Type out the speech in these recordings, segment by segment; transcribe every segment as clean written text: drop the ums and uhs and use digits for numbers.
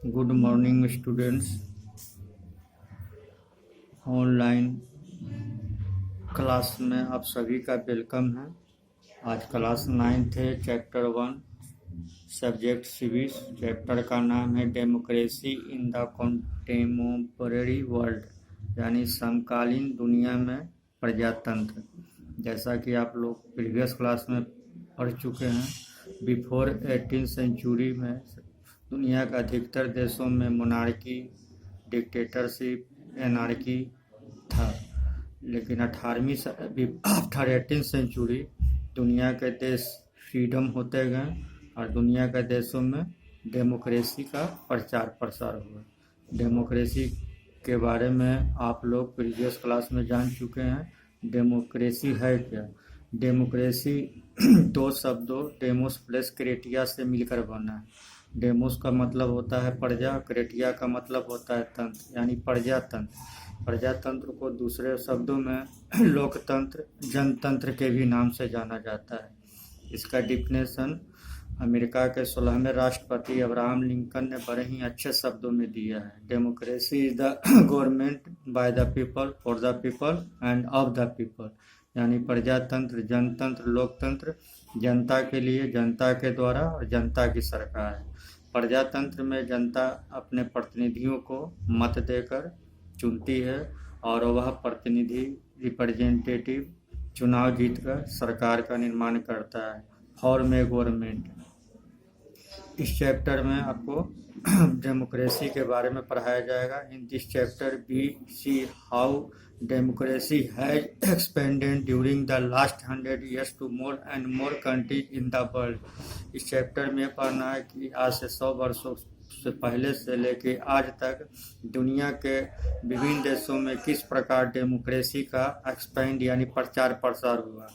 Good morning students. Online class में आप सभी का वेलकम है। आज क्लास 9th है, चैप्टर 1, सब्जेक्ट सिविक्स। चैप्टर का नाम है डेमोक्रेसी इन द कॉन्टेम्पोरेरी वर्ल्ड, यानी समकालीन दुनिया में प्रजातंत्र। जैसा कि आप लोग प्रीवियस क्लास में पढ़ चुके हैं, बिफोर 18th सेंचुरी में दुनिया के अधिकतर देशों में मोनार्की, डिक्टेटरशिप, एनार्की था। लेकिन 18th सेंचुरी दुनिया के देश फ्रीडम होते गए और दुनिया के देशों में डेमोक्रेसी का प्रचार प्रसार हुआ। डेमोक्रेसी के बारे में आप लोग प्रीवियस क्लास में जान चुके हैं। डेमोक्रेसी है क्या? डेमोक्रेसी दो शब्दों डेमोस प्लस क्रेटिया से मिलकर बना है। डेमोस का मतलब होता है प्रजा, क्रेटिया का मतलब होता है तंत्र, यानी प्रजातंत्र। प्रजातंत्र को दूसरे शब्दों में लोकतंत्र, जनतंत्र के भी नाम से जाना जाता है। इसका डिफिनेशन अमेरिका के 16वें राष्ट्रपति अब्राहम लिंकन ने बड़े ही अच्छे शब्दों में दिया है। Democracy is the government by the people, for the people end of the people, यानी प्रजातंत्र, जनतंत्र, लोकतंत्र जनता के लिए, जनता के द्वारा और जनता की सरकार है। प्रजातंत्र में जनता अपने प्रतिनिधियों को मत देकर चुनती है और वह प्रतिनिधि रिप्रेजेंटेटिव चुनाव जीतकर सरकार का निर्माण करता है। Form a government. इस चैप्टर में आपको डेमोक्रेसी के बारे में पढ़ाया जाएगा। In this chapter we see how democracy has expanded during the last 100 years to more and more countries in the world। इस चैप्टर में पढ़ना है कि आज से 100 वर्षों से पहले से लेके आज तक दुनिया के विभिन्न देशों में किस प्रकार डेमोक्रेसी का एक्सपेंड यानी प्रचार प्रसार हुआ।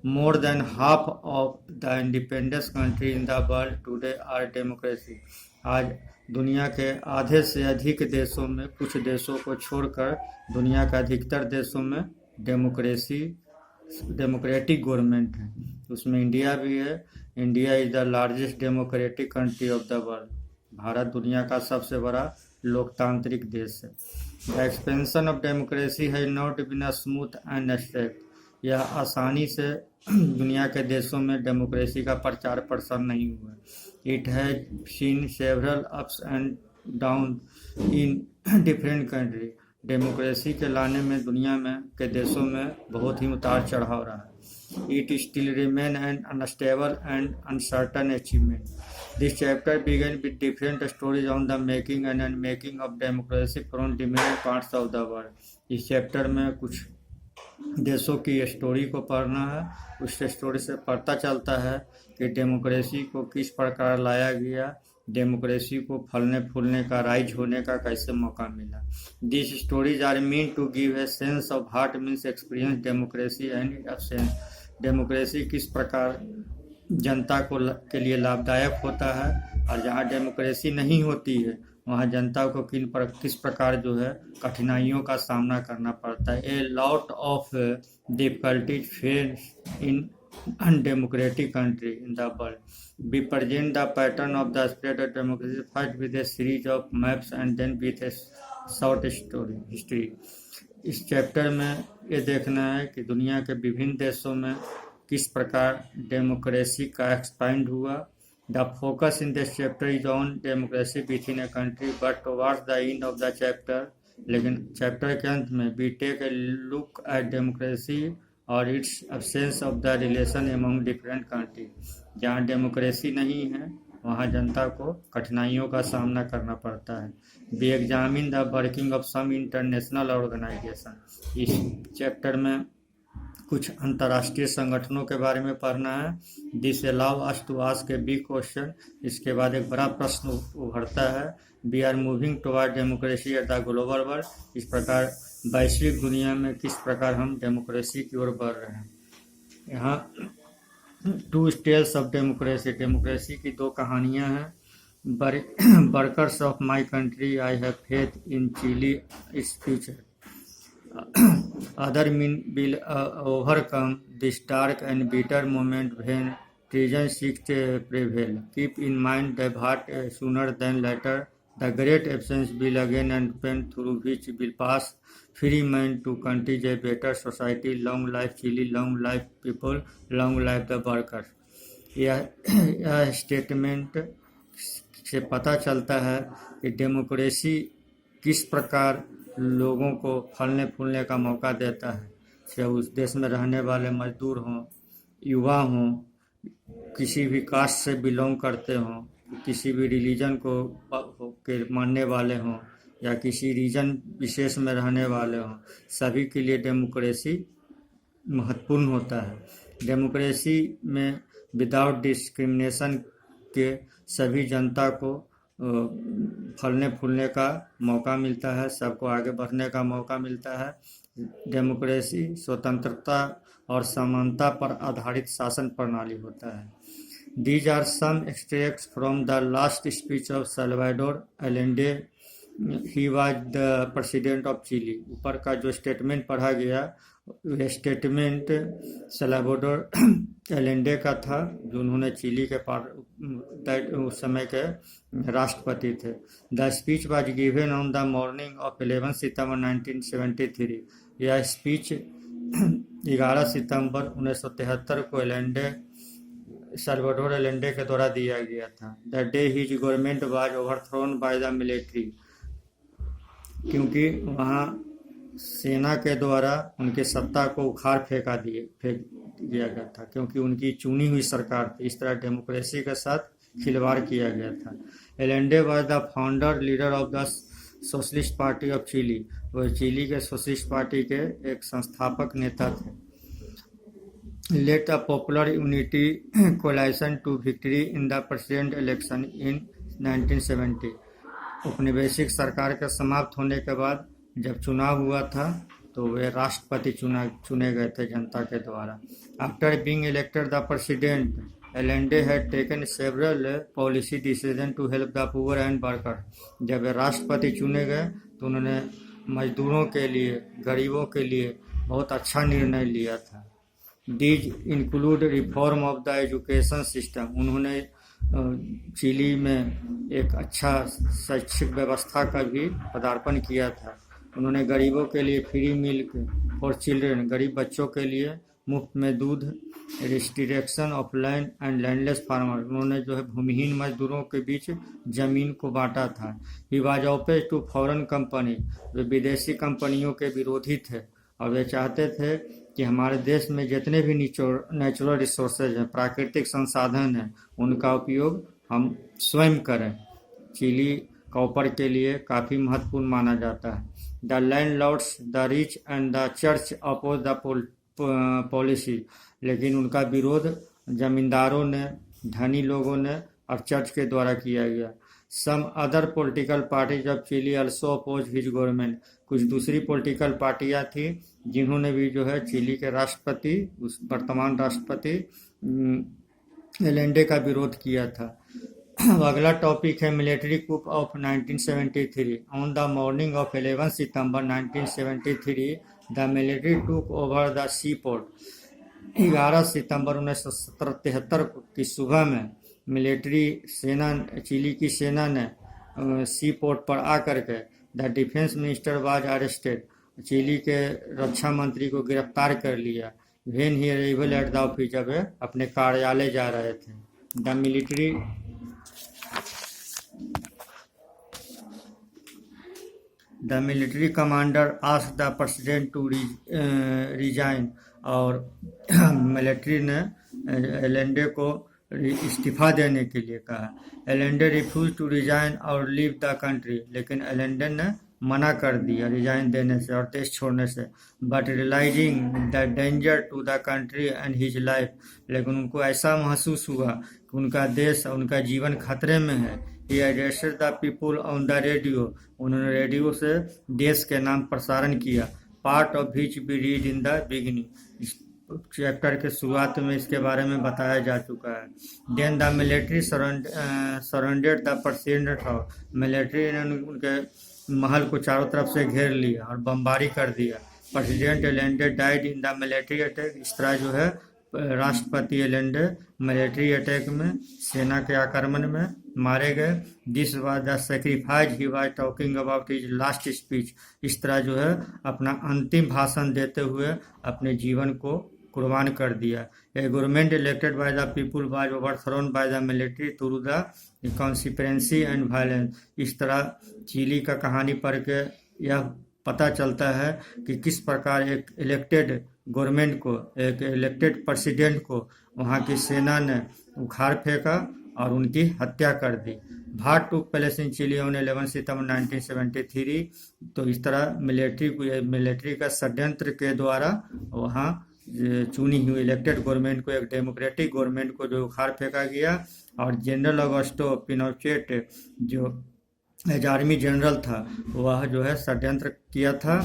More than half of the independence country in the world today are democracy. आज दुनिया के आधे से अधिक देशों में, कुछ देशों को छोड़कर दुनिया के अधिकतर देशों में डेमोक्रेटिक गवर्नमेंट है। उसमें इंडिया भी है। India is the largest democratic country of the world. Bharat दुनिया का सबसे बड़ा लोकतांत्रिक देश है। The expansion of democracy has not been a smooth and straight. यह आसानी से दुनिया के देशों में डेमोक्रेसी का प्रचार प्रसार नहीं हुआ। It has seen several ups and down in different country. Democracy के लाने में दुनिया में के देशों में बहुत ही उतार चढ़ाव रहा है। It still remain an unstable and uncertain achievement. This chapter began with different stories on the making and unmaking of democracy from different parts of the world. इस चैप्टर में कुछ देशों की स्टोरी को पढ़ना है। उस स्टोरी से पता चलता है कि डेमोक्रेसी को किस प्रकार लाया गया, डेमोक्रेसी को फलने फूलने का, राइज होने का कैसे मौका मिला। This stories are mean to give a sense of heart means experience democracy and absence. Democracy किस प्रकार जनता को के लिए लाभदायक होता है और जहाँ डेमोक्रेसी नहीं होती है वहाँ जनता को किस प्रकार जो है कठिनाइयों का सामना करना पड़ता है। A lot of difficulties face in undemocratic country in the world. We present the pattern of the spread of democracy first with a series of maps and then with a short story history. इस chapter में ये देखना है कि दुनिया के विभिन्न देशों में किस प्रकार डेमोक्रेसी का एक्सपेंड हुआ। The focus in this chapter is on democracy within a country, but towards the end of the chapter, लेकिन चैप्टर के अंत में we take a look at democracy और its absence of the relation among different countries। जहाँ democracy नहीं है वहाँ जनता को कठिनाइयों का सामना करना पड़ता है। We examine the working of some international organization। इस चैप्टर में कुछ अंतर्राष्ट्रीय संगठनों के बारे में पढ़ना है। This allow us to ask a big question. इसके बाद एक बड़ा प्रश्न उभरता है। We are moving toward democracy at the global world. इस प्रकार वैश्विक दुनिया में किस प्रकार हम डेमोक्रेसी की ओर बढ़ रहे हैं। यहाँ two tales of democracy, democracy की दो कहानियाँ हैं। Workers of my country, I have faith in Chile its future. Other men will overcome this dark and bitter moment when treason seeks to prevail. Keep in mind that sooner than later the great absence will again and pain through which will pass free mind to countries a better society. Long life Chile, long life people, long life the workers. यह statement से पता चलता है कि democracy किस प्रकार लोगों को फलने फूलने का मौका देता है, चाहे उस देश में रहने वाले मजदूर हों, युवा हों, किसी भी कास्ट से बिलोंग करते हों, किसी भी रिलीजन को के मानने वाले हों या किसी रीजन विशेष में रहने वाले हों, सभी के लिए डेमोक्रेसी महत्वपूर्ण होता है। डेमोक्रेसी में विदाउट डिस्क्रिमिनेशन के सभी जनता को फलने फूलने का मौका मिलता है, सबको आगे बढ़ने का मौका मिलता है। डेमोक्रेसी स्वतंत्रता और समानता पर आधारित शासन प्रणाली होता है। These are some extracts from the last speech of Salvador Allende. He was the president of Chile. ऊपर का जो स्टेटमेंट पढ़ा गया वह स्टेटमेंट सल्वाडोर एलेंडे का था, जो उन्होंने चिली के उस समय के राष्ट्रपति थे। The speech was given on the morning of 11 सितंबर 1973। यह स्पीच 11 सितंबर 1973 को सल्वाडोर एलेंडे के द्वारा दिया गया था। The day his government was overthrown by the military, क्योंकि वहाँ सेना के द्वारा उनके सत्ता को उखाड़ फेंक दिया गया था, क्योंकि उनकी चुनी हुई सरकार थी। इस तरह डेमोक्रेसी के साथ खिलवाड़ किया गया था। Allende was the founder leader of the socialist party of Chile. वह चिली के सोशलिस्ट पार्टी के एक संस्थापक नेता थे। Led the popular unity coalition to victory in the president election in 1970। औपनिवेशिक सरकार के समाप्त होने के बाद जब चुनाव हुआ था तो वे राष्ट्रपति चुने गए थे जनता के द्वारा। After being elected the president, Allende had taken several policy decision to help the poor and worker. जब वे राष्ट्रपति चुने गए तो उन्होंने मजदूरों के लिए, गरीबों के लिए बहुत अच्छा निर्णय लिया था। These include reform of the education system. उन्होंने चिली में एक अच्छा शैक्षिक व्यवस्था का भी पदार्पण किया था। उन्होंने गरीबों के लिए फ्री मिल्क फॉर चिल्ड्रन, गरीब बच्चों के लिए मुफ्त में दूध, restriction of land and landless farmer. उन्होंने जो है भूमिहीन मजदूरों के बीच जमीन को बांटा था। He was opposed to foreign company. वे विदेशी कंपनियों के विरोधी थे और वे चाहते थे कि हमारे देश में जितने भी नेचुरल रिसोर्सेज हैं, प्राकृतिक संसाधन हैं, उनका उपयोग हम स्वयं करें। चिली कॉपर के लिए काफ़ी महत्वपूर्ण माना जाता है। The landlords, the rich and the church oppose the policy. लेकिन उनका विरोध जमींदारों ने, धनी लोगों ने और चर्च के द्वारा किया गया। Some other political parties of Chile also oppose his government. कुछ दूसरी पॉलिटिकल पार्टियां थी जिन्होंने भी जो है चिली के राष्ट्रपति, उस वर्तमान राष्ट्रपति एलेंडे का विरोध किया था। अगला टॉपिक है military coup of 1973। On the morning of 11 September 1973 the military took over the sea port. 11 सितंबर 1973 की सुबह में मिलिट्री सेना, चिली की सेना ने सी पोर्ट पर आकर के the defence minister was arrested. Chile के रक्षा मंत्री को गिरफ्तार कर लिया। When he arrival at the office, जब अपने कार्यालय जा रहे थे। The military commander asked the president to resign. और मिलिट्री ने एलेंडे को इस्तीफा देने के लिए कहा। एलेंडे रिफ्यूज टू रिजाइन और लीव द कंट्री। लेकिन एलेंडे ने मना कर दिया रिजाइन देने से और देश छोड़ने से। But realising the danger to the country and his life. लेकिन उनको ऐसा महसूस हुआ कि उनका देश और उनका जीवन खतरे में है। He addressed the people on the radio. उन्होंने रेडियो से देश के नाम प्रसारण किया। Part of which we read in the beginning. Chapter के शुरुआत में इसके बारे में बताया जा चुका है। Then the military surrendered the president house. Military ने उनके महल को चारों तरफ से घेर लिया और बमबारी कर दिया। President Allende died in the military attack. इस तरह जो है राष्ट्रपति एलेंडे मिलिट्री अटैक में, सेना के आक्रमण में मारे गए। This was the sacrifice he was talking about his last speech. इस तरह जो है अपना अंतिम भाषण देते हुए अपने जीवन को कुर्बान कर दिया। A government elected by the people was overthrown by the military through the conspiracy and violence. इस तरह चिली का कहानी पढ़ के यह पता चलता है कि किस प्रकार एक इलेक्टेड गवर्नमेंट को, एक इलेक्टेड प्रेसिडेंट को वहाँ की सेना ने उखाड़ फेंका और उनकी हत्या कर दी। That took place in Chile on 11 सितंबर 1973। तो इस तरह मिलिट्री का षड्यंत्र के द्वारा वहाँ चुनी हुई इलेक्टेड गवर्नमेंट को, एक डेमोक्रेटिक गवर्नमेंट को जो उखाड़ फेंका गया। और जनरल ऑगस्टो पिनोचेट जो एज आर्मी जनरल था वह जो है षड्यंत्र किया था।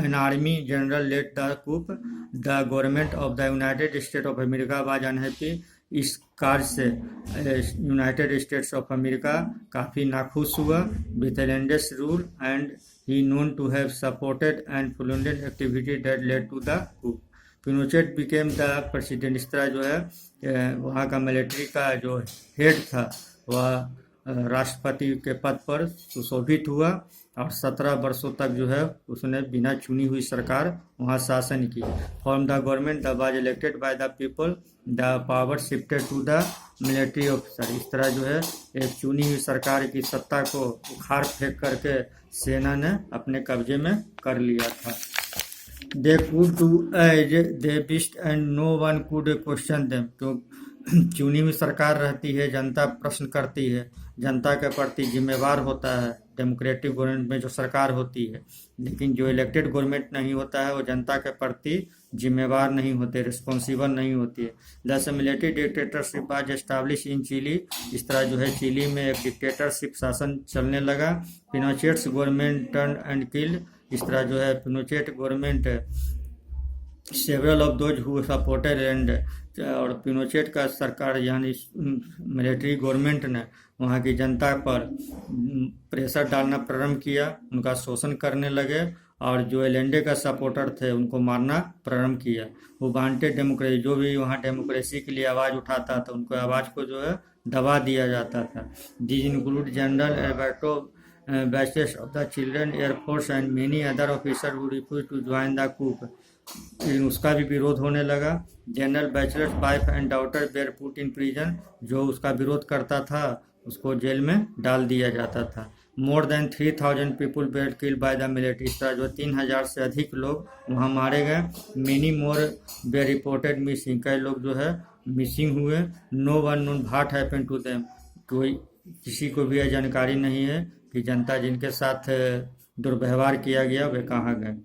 An army general led the coup, the government of the United State of America was unhappy. इस कार्य से यूनाइटेड स्टेट्स ऑफ अमेरिका काफ़ी नाखुश हुआ with Allende's rule and he known to have supported and fraudulent activity that led to the coup. Pinochet became the president. इस तरह जो है वहाँ का मिलिट्री का जो हेड था वह राष्ट्रपति के पद पर सुशोभित हुआ और 17 वर्षों तक जो है उसने बिना चुनी हुई सरकार वहाँ शासन की। From the government the was elected by the people, the power shifted to the military officer. इस तरह जो है एक चुनी हुई सरकार की सत्ता को उखाड़ फेंक करके सेना ने अपने कब्जे में कर लिया था। They could do as they wished and no one could question them. तो चुनी हुई सरकार रहती है, जनता प्रश्न करती है, जनता के प्रति जिम्मेवार होता है डेमोक्रेटिक गवर्नमेंट में जो सरकार होती है। लेकिन जो इलेक्टेड गवर्नमेंट नहीं होता है वो जनता के प्रति जिम्मेवार नहीं होते, रिस्पॉन्सिबल नहीं होती है। Thus military dictatorship was establish in Chile. इस तरह जो है चिली में एक डिक्टेटरशिप शासन चलने लगा। Pinochet's government turn and killed. इस तरह जो है Pinochet government several of those who supported and, और पिनोचेट का सरकार यानी मिलिट्री गवर्नमेंट ने वहाँ की जनता पर प्रेशर डालना प्रारंभ किया, उनका शोषण करने लगे और जो एलेंडे का सपोर्टर थे उनको मारना प्रारंभ किया। वो वांटेड डेमोक्रेसी, जो भी वहाँ डेमोक्रेसी के लिए आवाज़ उठाता था उनको आवाज़ को जो है दबा दिया जाता था। This include General Alberto Bachelet of the Chilean air force and many other officer who refuse to join the coup. उसका भी विरोध होने लगा। General Bachelet's wife and daughter were put in prison. जो उसका विरोध करता था उसको जेल में डाल दिया जाता था। More than 3000 people where killed by the military. इस तरह जो 3000 से अधिक लोग वहाँ मारे गए। Many more were reported missing. कई लोग जो है मिसिंग हुए। No one known what happened to them. कोई किसी को भी यह जानकारी नहीं है कि जनता जिनके साथ दुर्व्यवहार किया गया वे कहाँ गए।